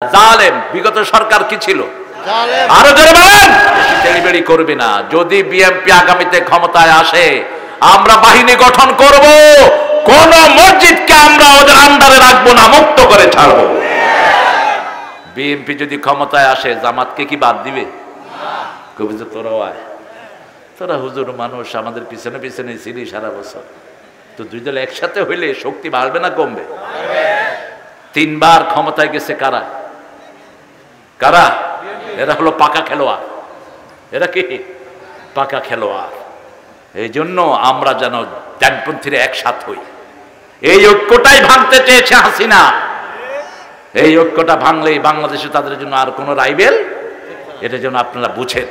জালেম বিগত সরকার কি ছিল? আরো জোরে বলেন। বেশি টেলিবেড়ি করবে না। যদি বিএনপি আগামীতে ক্ষমতায় আসে, আমরা বাহিনী গঠন করব, কোন মসজিদকে আমরা ওদের আন্ডারে রাখবো না, মুক্ত করে ছাড়বো। বিএনপি যদি ক্ষমতায় আসে, জামাতকে কি বাদ দিবে? কবি যে তোরাও আয়, তোরা হুজুর মানুষ, আমাদের পিছনে পিছনে ছিলি সারা বছর, তো দুই দল একসাথে হইলে শক্তি বাড়বে না কমবে? তিনবার ক্ষমতায় গেছে কারা? কারা? এরা হলো পাকা খেলোয়াড়। এরা কি পাকা খেলোয়াড়? এই জন্য আমরা যেন ডানপন্থীরা একসাথ হই। এই ঐক্যটাই ভাঙতে চেয়েছে হাসিনা। এই ঐক্যটা ভাঙলেই বাংলাদেশে তাদের জন্য আর কোনো রাইভেল, এটা যেন আপনারা বুঝেন।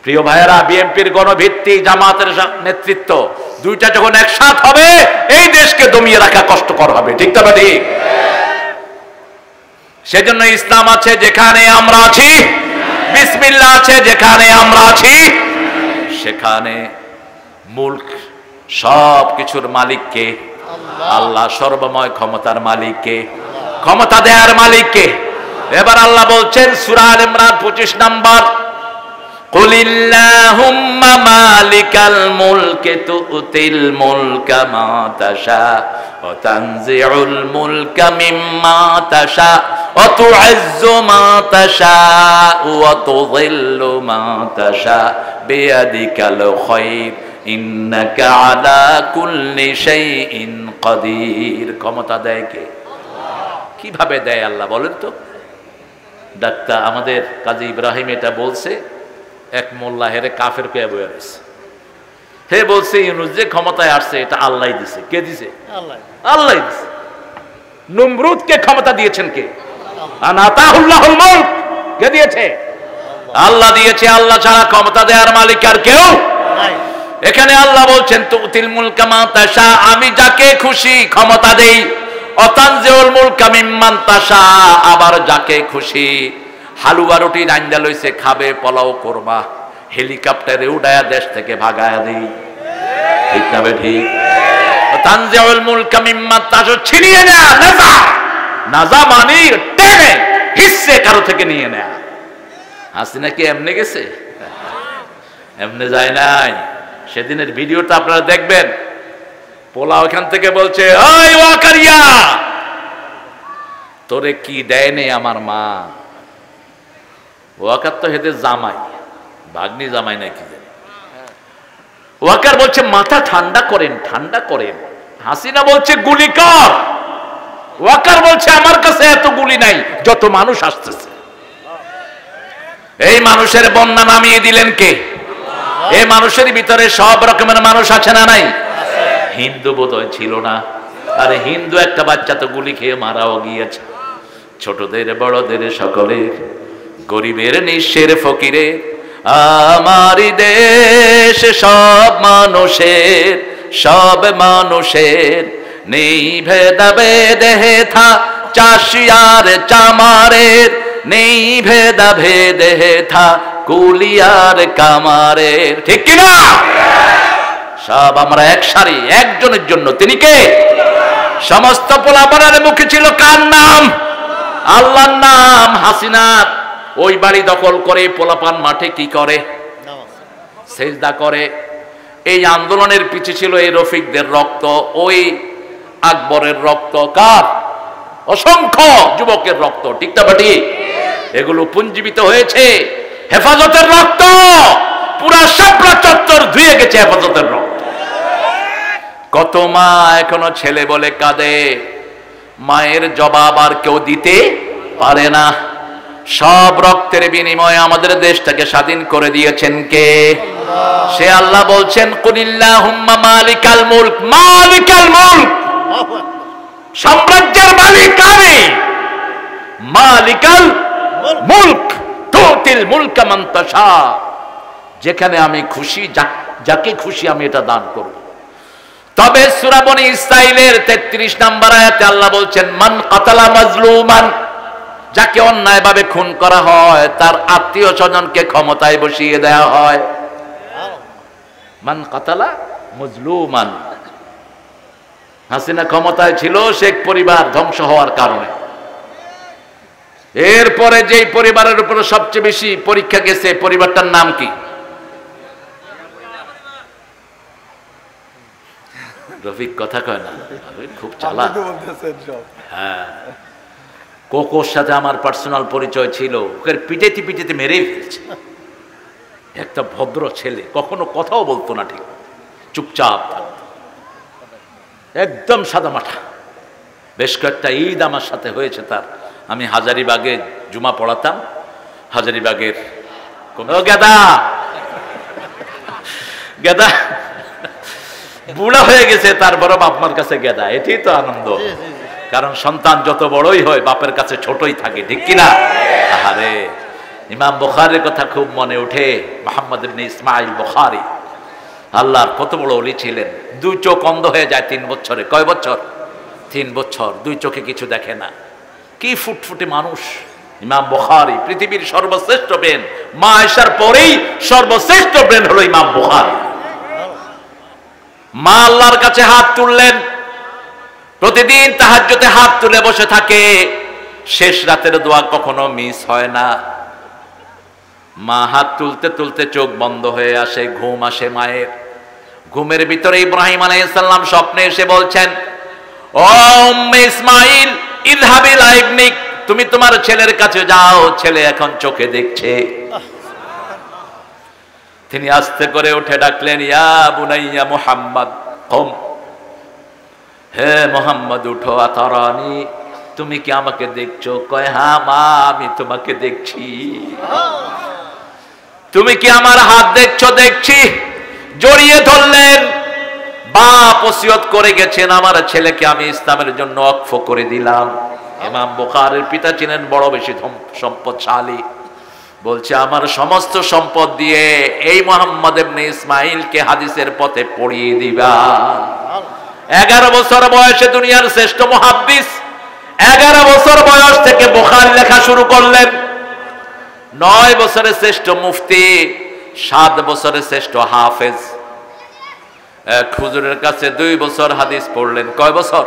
প্রিয় ভাইয়েরা, বিএনপির গণভিত্তি, জামাতের নেতৃত্ব, দুইটা যখন একসাথ হবে, এই দেশকে দমিয়ে রাখা কষ্টকর হবে। ঠিক তো? ঠিক। সেজন্য ইসলাম আছে যেখানে আমরা আছি, বিসমিল্লাহ আছে যেখানে আমরা আছি, সেখানে মুলক, সব কিছুর মালিককে আল্লাহ, সর্বময় ক্ষমতার মালিককে, ক্ষমতা দেওয়ার মালিককে। এবার আল্লাহ বলছেন সূরা আল ইমরান 25 নম্বর, কুলিল্লাহুম্মা মালিকাল মুলকি তুতিল মুলকা মা তাশা ওয়া তানজিউল মুলকা মিম্মা তাশা ওয়া তু'ইজ্জু মা তাশা ওয়া তুযিল্লু মা তাশা বিয়াদিকাল খায়র ইন্নাকা আলা কুল্লি শাইইন কাদির। ক্ষমতা দেয় কে? কিভাবে দেয় আল্লাহ বলেন তো? ডাক্তার আমাদের কাজী ইব্রাহিম এটা বলছে, এক মোল্লা হেরে কাফের কে বয়ে রয়েছে, হে বলছে ইউনূস যে ক্ষমতায় আসছে এটা আল্লাহ দিছে। কে দিছে? আল্লাহ দিছে। নমরুদকে ক্ষমতা দিয়েছেন কে? আনাতাহুল্লাহুল মুলক। কে দিয়েছে? আল্লাহ দিয়েছে। আল্লাহ ছাড়া ক্ষমতা দেওয়ার মালিক আর কেউ নাই। এখানে আল্লাহ বলছেন তুতিল মুলকা মা তাশা, আমি যাকে খুশি ক্ষমতা দেই। অতানজিউল মুলকা মিম্মান তাশা, আবার যাকে খুশি হালুয়া রুটি রান্দা লইছে খাবে, পোলাও করবা, হেলিকপ্টারে উড়ায়া দেশ থেকে ভাগায়া দেই। ঠিক না ঠিক? তানজিউল মুলকা মিম্মান তাশা, ছিনিয়ে নেয়া, নাজা। নাজা মানে টেনে হিস্সে কারো থেকে নিয়ে নেয়া। হাসিনা কি এমনি গেছে? এমনি যায় নাই। সেদিনের ভিডিওটা আপনারা দেখবেন, পোলাও এখান থেকে বলছে, ওই ওয়াকারিয়া, তোরে কি দেয় নেই আমার মা। ওয়াকার তো হেদের জামাই, ভাগ্নি জামাই নাকি। ওয়াকার বলছে মাথা ঠান্ডা করেন, ঠান্ডা করেন। হাসিনা বলছে গুলি কর। ওয়াকার বলছে আমার কাছে এত গুলি নাই যত মানুষ আসতেছে। এই মানুষের বন্যা নামিয়ে দিলেন কে? এই মানুষের ভিতরে সব রকমের মানুষ আছে না নাই? হিন্দু বোধহয় ছিল না। আরে হিন্দু একটা বাচ্চা তো গুলি খেয়ে মারাও গিয়েছে। ছোটদের বড়দের সকলের, গরিবের নিঃস্বের ফকিরের, আমারই দেশ সব মানুষের, সব মানুষের, নেই ভেদাভেদ হেথা চাষি আর চামারের, নেই ভেদাভেদ হেথা কুলিয়ার কামারের। ঠিক কিনা? সব আমরা এক সারি, একজনের জন্য। তিনি কে? সমস্ত পোলাপানের মুখে ছিল কার নাম? আল্লাহর নাম। হাসিনার ওই বাড়ি দখল করে পোলাপান মাঠে কি করে? সেজদা করে। এই আন্দোলনের পিছে ছিল এই রফিকদের রক্ত, ওই আকবরের রক্ত, কার? অসংখ্য যুবকের রক্ত। ঠিক না ঠিক? এগুলো পুঞ্জীবিত হয়েছে হেফাজতের রক্ত। পুরা শাপলা চত্বর ধুয়ে গেছে হেফাজতের রক্ত। কত মা এখনো ছেলে বলে কাঁদে, মায়ের জবাব আর কেউ দিতে পারে না। সব রক্তের বিনিময়ে আমাদের দেশটাকে স্বাধীন করে দিয়েছেন কে? সে আল্লাহ বলছেন কুলিল্লাহুম্মা মালিকাল মুলক, মালিকাল মুলক, সাম্রাজ্যের মালিক আমি। মালিকাল মুলক তুতিল মুলকা মান তাশা, যেখানে আমি খুশি, যাকে খুশি আমি এটা দান করব। তবে সূরা বনী ইসরাঈলের 33 নম্বর আয়াতে আল্লাহ বলছেন মান কাতালা মাজলুমান, যাকে অন্যায়ভাবে খুন করা হয় তার আত্মীয় স্বজনকে ক্ষমতায় বসিয়ে দেওয়া হয়। মান কাতালা মাজলুমান। হাসিনা ক্ষমতায় ছিল, শেখ পরিবার ধ্বংস হওয়ার কারণে এরপরে যেই পরিবারের উপরে সবচেয়ে বেশি পরীক্ষা গেছে, পরিবারটার নাম কি? রফিক কথা কয় না, খুব চালাক। হ্যাঁ, কোকোর সাথে আমার পার্সোনাল পরিচয় ছিল, ওকে পিটেতে পিটেতে মেরেই ফেলছে। একটা ভদ্র ছেলে, কখনো কথাও বলতো না, ঠিক চুপচাপ থাকতো, একদম সাদামাটা। বেশ কয়েকটা ঈদ আমার সাথে হয়েছে তার। আমি হাজারীবাগে জুমা পড়াতাম, হাজারীবাগের গেদা গেদা বুড়া হয়ে গেছে, তারপরও বাপমার কাছে গেদা, এটাই তো আনন্দ। কারণ সন্তান যত বড়ই হয় বাপের কাছে ছোটই থাকে, ঠিক কিনা? আরে ইমাম বুখারীর কথা খুব মনে ওঠে। মুহাম্মদ ইবনে ইসমাঈল বুখারী আল্লাহর কত বড় ওলি ছিলেন। দুই চোখ অন্ধ হয়ে যায় 3 বছরে। কয় বছর? 3 বছর। দুই চোখে কিছু দেখে না। কি ফুটফুটে মানুষ ইমাম বুখারী, পৃথিবীর সর্বশ্রেষ্ঠ ব্রেন। মা আয়েশার পরেই সর্বশ্রেষ্ঠ ব্রেন হলো ইমাম বুখারী। মা আল্লাহর কাছে হাত তুললেন, প্রতিদিন তাহাজ্জুদে হাত তুলে বসে থাকে, শেষ রাতের দোয়া কখনো মিস হয় না। মা হাত তুলতে তুলতে চোখ বন্ধ হয়ে আসে, ঘুম আসে মায়ের। ঘুমের ভিতরে ইব্রাহিম আলাইহিস সালাম স্বপ্নে এসে বলছেন, ও উম্মে ইসমাঈল ইযহাবি ইলা ইবনিক, তুমি তোমার ছেলের কাছে যাও, ছেলে এখন চোখে দেখছে। তিনি আস্তে করে উঠে ডাকলেন, ইয়া বুনাইয়া মুহাম্মদ কুম, হে মুহাম্মদ উঠো, আতারানি, তুমি কি আমাকে দেখছো? কয় হ্যাঁ মা, আমি তোমাকে দেখছি। তুমি কি আমার হাত দেখছো? দেখছি। জড়িয়ে ধরলেন। বাপ ওসিয়ত করে গেছেন, আমার ছেলেকে আমি ইসলামের জন্য ওয়াকফ করে দিলাম। ইমাম বুখারীর পিতা ছিলেন বড় বেশি সম্পদশালী। বলছে আমার সমস্ত সম্পদ দিয়ে এই মুহাম্মদ ইবনে ইসমাঈলকে হাদিসের পথে পড়িয়ে দিবা। 11 বছর বয়সে দুনিয়ার শ্রেষ্ঠ মুহাদ্দিস, 11 বছর বয়স থেকে বুখারী লেখা শুরু করলেন। 9 বছরের শ্রেষ্ঠ মুফতি, 7 বছরের শ্রেষ্ঠ হাফেজ। এক হুজুরের কাছে 2 বছর হাদিস পড়লেন। কয় বছর?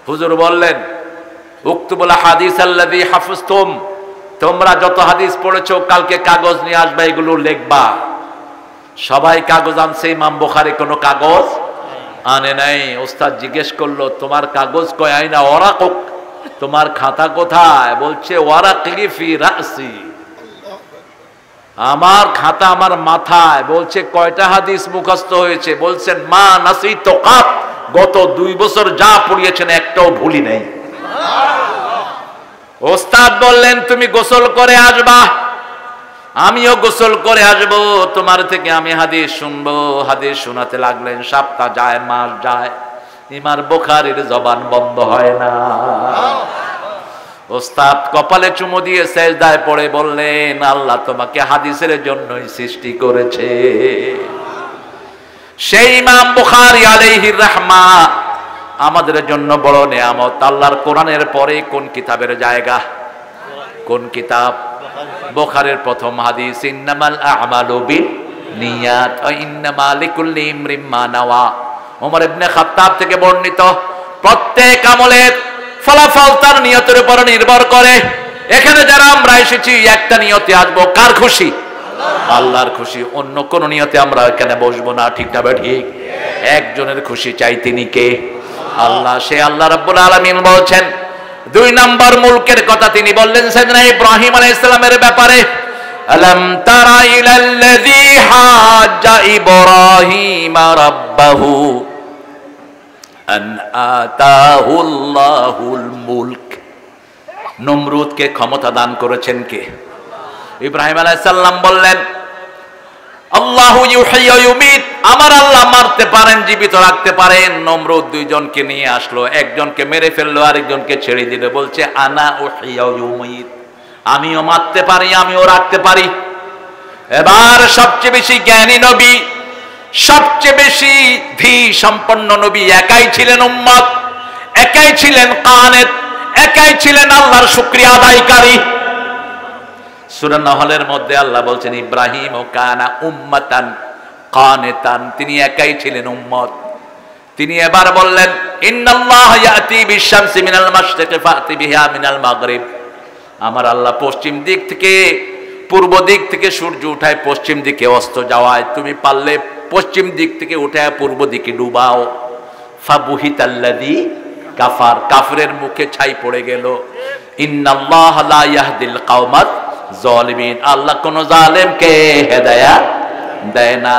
হুজুর বললেন, উক্তুবুল হাদিস আল্লাযী হাফিজতুম, তোমরা যত হাদিস পড়েছো কালকে কাগজ নিয়ে আসবা, এগুলো লিখবা। সবাই কাগজ আনছে, ইমাম বুখারী কোনো কাগজ আনে নাই। ওস্তাদ জিজ্ঞেস করলো, তোমার কাগজ কয়? আইনা ওরাকুক, তোমার খাতা কোথায়? বলছে ওয়ারাকি ফি রাসি, আমার খাতা আমার মাথায়। বলছে কয়টা হাদিস মুখস্থ হয়েছে? বলছেন মা নাসিতু কাত, গত 2 বছর যা পড়িয়েছেন একটাও ভুলি নাই। ওস্তাদ বললেন তুমি গোসল করে আসবা। আমিও গোসল করে আসবো, তোমার থেকে আমি হাদিস শুনবো। হাদিস শোনাতে লাগলেন। সপ্তাহ যায়, মাস যায়, ইমাম বুখারীর জবান বন্ধ হয় না। ওস্তাদ কপালে চুমু দিয়ে সেজদায় পড়ে বললেন, আল্লাহ তোমাকে হাদিসের জন্যই সৃষ্টি করেছে। সেই ইমাম বুখারী আলাইহির রাহমা আমাদের জন্য বড় নেয়ামত। আল্লাহর কোরআনের পরে কোন কিতাবের জায়গা? কোন কিতাব? বুখারীর প্রথম হাদিস, ইন্নামাল আ'মালু বিন্নিয়াত ওয়া ইন্নামা লিকুল্লি ইমরিন মা নাওয়া। ওমর ইবনে খাত্তাব থেকে বর্ণিত, প্রত্যেক আমলের ফলাফল তার নিয়তের উপর নির্ভর করে। এখানে যারা আমরা এসেছি একটা নিয়তে আসবো, কার খুশি? আল্লাহর খুশি। অন্য কোন নিয়তে আমরা এখানে বসবো না, ঠিক না? ঠিক। একজনের খুশি চাই, তিনি কে? আল্লাহ। সে আল্লাহ রাব্বুল আলামিন বলছেন 2 নম্বর মুলকের কথা তিনি বললেন সাইয়েদনা ইব্রাহিম আলাইহিস সালামের ব্যাপারে, আলাম তারা ইলাল্লাযী হাজ্জা ইব্রাহিম রাব্বাহু আন আতাহুল্লাহুল মুলক। নমরুদকে ক্ষমতা দান করেছেন কে? ইব্রাহিম আলাইহিস সালাম বললেন, আল্লাহু ইউহয়ী ওয়া ইউমীত, আমার আল্লাহ মারতে পারেন, জীবিত রাখতে পারেন। নমরুদ 2 জনকে নিয়ে আসলো, একজনকে মেরে ফেললো, আরেকজনকে ছেড়ে দিল। বলছে আনা উহয়ী ওয়া ইউমীত, আমিও মারতে পারি, আমিও রাখতে পারি। এবার সবচেয়ে বেশি জ্ঞানী নবী, সবচেয়ে বেশি ধী সম্পন্ন নবী, একাই ছিলেন উম্মত, একাই ছিলেন কানেত, একাই ছিলেন আল্লাহর শুকরিয়া আদায়কারী। সূরা নহলের মধ্যে আল্লাহ বলছেন ইব্রাহিম ও কানা উম্মাতান কানিতান, তিনি একাই ছিলেন উম্মত। তিনি এবার বললেন ইন্নাল্লাহ ইয়াতি বিশ-শামসি মিনাল মাশরিকি ফাতি বিহা মিনাল মাগরিব, আমার আল্লাহ পশ্চিম দিক থেকে পূর্ব দিক থেকে সূর্য উঠায় পশ্চিম দিকে অস্ত যাওয়ায় তুমি পারলে পশ্চিম দিক থেকে উঠায় পূর্ব দিকে ডুবাও। ফাবুহিতাল্লাযী কাফার, কাফেরের মুখে ছাই পড়ে গেল। ইন্নাল্লাহা লা ইয়াহদিল কওমাজ জালিমিন, আল্লাহ কোন জালেমকে হেদায়েত দেয় না।